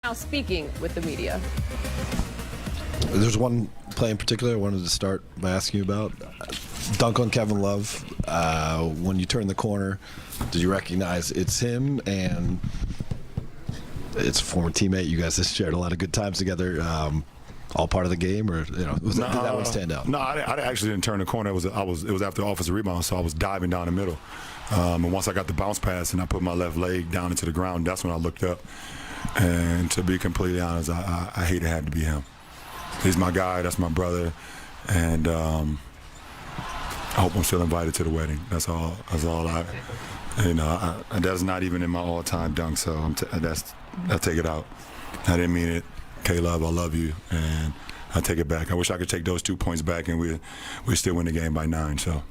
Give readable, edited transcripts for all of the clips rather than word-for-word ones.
Now speaking with the media. There's one play in particular I wanted to start by asking you about. Dunk on Kevin Love. When you turn the corner, did you recognize it's him? And it's a former teammate. You guys have shared a lot of good times together. All part of the game, or did that one stand out? No, I actually didn't turn the corner. It was after offensive rebound, so I was diving down the middle. And once I got the bounce pass and I put my left leg down into the ground, that's when I looked up. And to be completely honest, I hate it had to be him. He's my guy. That's my brother, and I hope I'm still invited to the wedding. That's all. That's not even in my all-time dunk. So I take it out. I didn't mean it. K-Love, I love you, and I take it back. I wish I could take those 2 points back, and we still win the game by 9. So.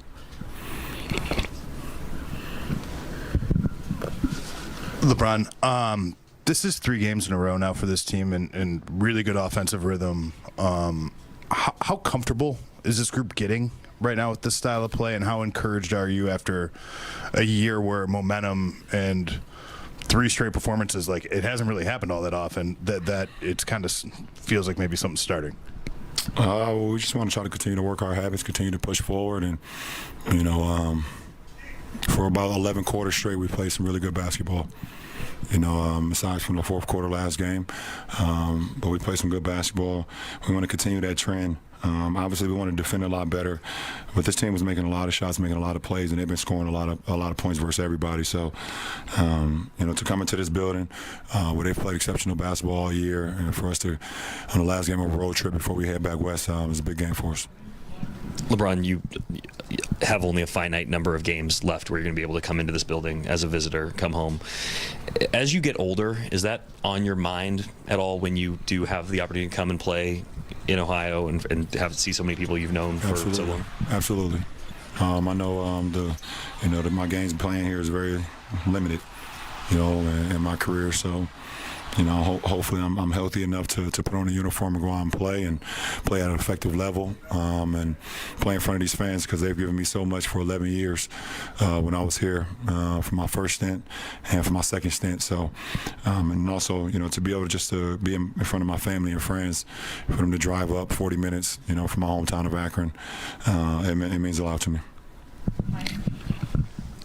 LeBron, this is 3 games in a row now for this team, and really good offensive rhythm. How comfortable is this group getting right now with this style of play, and how encouraged are you after a year where momentum and 3 straight performances, like, it hasn't really happened all that often, that it's kind of feels like maybe something's starting? We just want to try to continue to work our habits, continue to push forward, and for about 11 quarters straight, we played some really good basketball. Aside from the fourth quarter last game, but we played some good basketball. We want to continue that trend. Obviously, we want to defend a lot better, but this team was making a lot of shots, making a lot of plays, and they've been scoring a lot of points versus everybody. So, to come into this building where they've played exceptional basketball all year, and for us to, on the last game of a road trip before we head back west, is a big game for us. LeBron, you have only a finite number of games left where you're going to be able to come into this building as a visitor, come home. As you get older, is that on your mind at all when you do have the opportunity to come and play in Ohio and see so many people you've known for so long? Absolutely. I know that my games playing here is very limited, in my career. So, hopefully I'm healthy enough to put on a uniform and go out and play at an effective level, and play in front of these fans, because they've given me so much for 11 years when I was here for my first stint and for my second stint. So, and also, to be able to be in front of my family and friends, for them to drive up 40 minutes, from my hometown of Akron, it means a lot to me.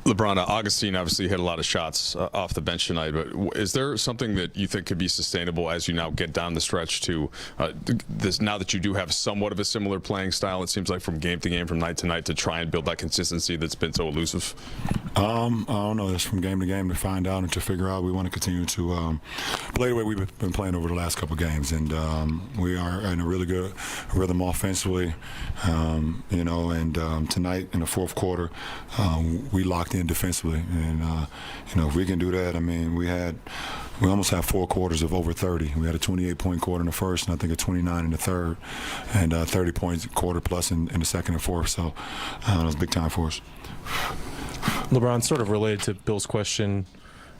LeBron, Augustine obviously hit a lot of shots off the bench tonight, but is there something that you think could be sustainable as you now get down the stretch to this, now that you do have somewhat of a similar playing style, it seems like, from game to game, from night to night, to try and build that consistency that's been so elusive? I don't know. It's from game to game to find out and to figure out. We want to continue to play the way we've been playing over the last couple of games, and we are in a really good rhythm offensively, and tonight in the fourth quarter, we locked in defensively, and if we can do that, I mean, we almost had 4 quarters of over 30. We had a 28-point quarter in the first, and I think a 29 in the third, and 30 points quarter plus in the second and fourth. So that was big time for us. LeBron, sort of related to Bill's question,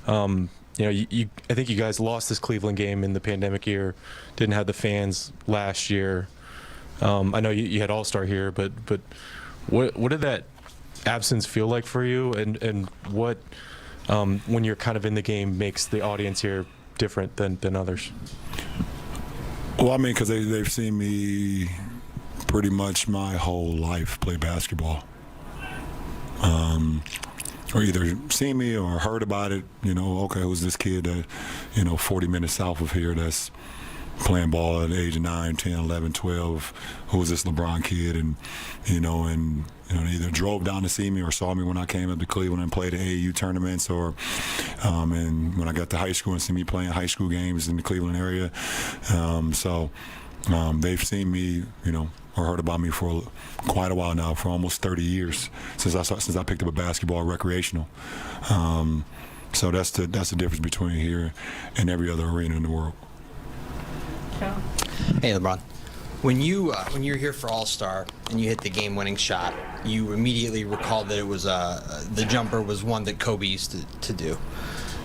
I think you guys lost this Cleveland game in the pandemic year, didn't have the fans last year. I know you had All-Star here, but what did that absence feel like for you, and what, when you're kind of in the game, makes the audience here different than others? Well, I mean, because they've seen me pretty much my whole life play basketball. Or either seen me or heard about it, okay, who's this kid that, 40 minutes south of here that's playing ball at the age of 9, 10, 11, 12. Who's this LeBron kid? And, they either drove down to see me or saw me when I came up to Cleveland and played the AAU tournaments, or and when I got to high school and see me playing high school games in the Cleveland area. They've seen me, or heard about me for quite a while now, for almost 30 years since I picked up a basketball recreational. So that's the difference between here and every other arena in the world. Hey, LeBron. When you're here for All-Star and you hit the game-winning shot, you immediately recalled that it was the jumper was one that Kobe used to do.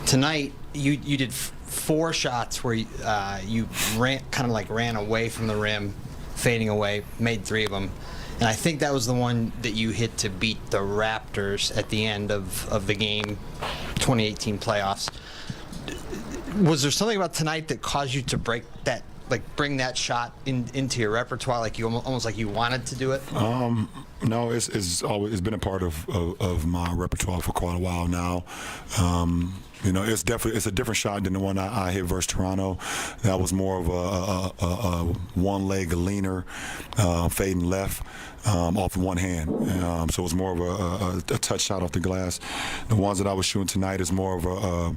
Tonight, you did 4 shots where you ran away from the rim, fading away, made 3 of them. And I think that was the one that you hit to beat the Raptors at the end of the game, 2018 playoffs. Was there something about tonight that caused you to break that, like bring that shot into your repertoire, like you almost like you wanted to do it? No, it's been a part of my repertoire for quite a while now. It's a different shot than the one I hit versus Toronto. That was more of a one-leg leaner, fading left off one hand. So it was more of a touch shot off the glass. The ones that I was shooting tonight is more of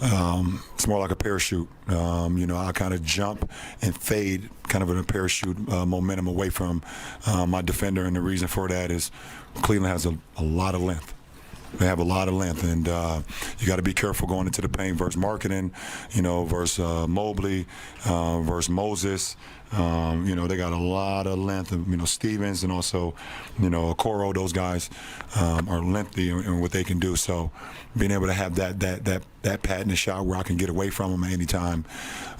it's more like a parachute. I kind of jump and fade, kind of in a parachute momentum away from my defender, and the reason for that is Cleveland has a lot of length. They have a lot of length, and you got to be careful going into the paint versus Marketing, versus Mobley, versus Moses. They got a lot of length. Stevens and also, Okoro. Those guys are lengthy in what they can do. So, being able to have that patented shot where I can get away from them at any time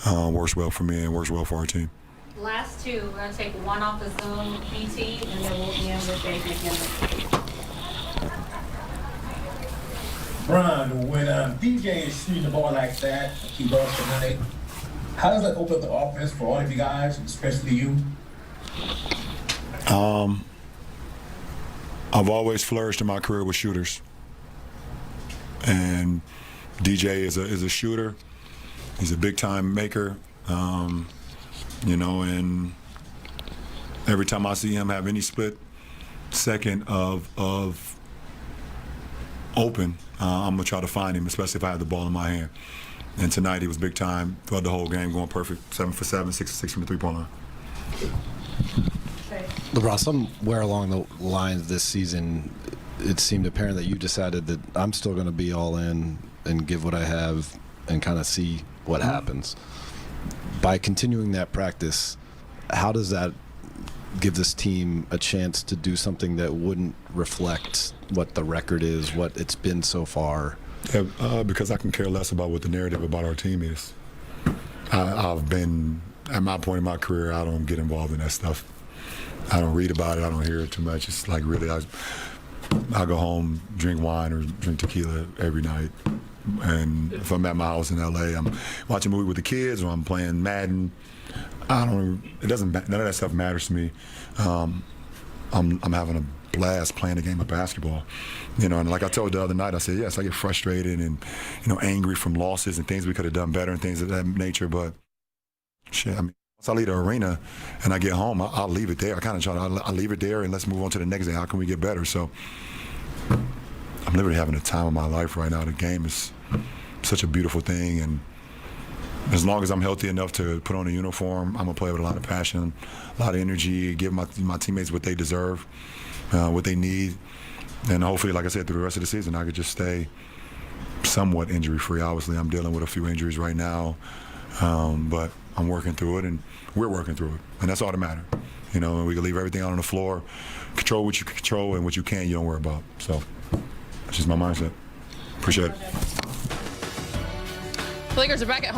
works well for me and works well for our team. Last two, we're going to take one off the zone PT, and then we'll end with Dave McKinley. Ron, when DJ is shooting the ball like that, he does tonight, how does that open up the offense for all of you guys, especially you? I've always flourished in my career with shooters, and DJ is a shooter. He's a big time maker, and every time I see him have any split second of open, I'm gonna try to find him, especially if I have the ball in my hand. And tonight he was big time throughout the whole game, going perfect, 7 for 7, 6 for 6 from the 3-point line. LeBron, somewhere along the lines this season, it seemed apparent that you decided that I'm still going to be all in and give what I have and kind of see what happens. By continuing that practice, how does that give this team a chance to do something that wouldn't reflect what the record is, what it's been so far? Yeah, because I can care less about what the narrative about our team is. I've been, at my point in my career, I don't get involved in that stuff. I don't read about it. I don't hear it too much. It's like really, I go home, drink wine or drink tequila every night. And if I'm at my house in LA, I'm watching a movie with the kids or I'm playing Madden. None of that stuff matters to me. I'm having a blast playing a game of basketball, and like I told the other night, I said, yes, I get frustrated and, angry from losses and things we could have done better and things of that nature, but shit, once I leave the arena and I get home, I'll leave it there. I'll leave it there and let's move on to the next day. How can we get better? So I'm literally having the time of my life right now. The game is such a beautiful thing, and as long as I'm healthy enough to put on a uniform, I'm going to play with a lot of passion, a lot of energy, give my teammates what they deserve, what they need. And hopefully, like I said, through the rest of the season, I could just stay somewhat injury-free. Obviously, I'm dealing with a few injuries right now, but I'm working through it, and we're working through it. And that's all that matters. We can leave everything out on the floor, control what you can control, and what you can't, you don't worry about. So that's just my mindset. Appreciate it. The Lakers are back at home.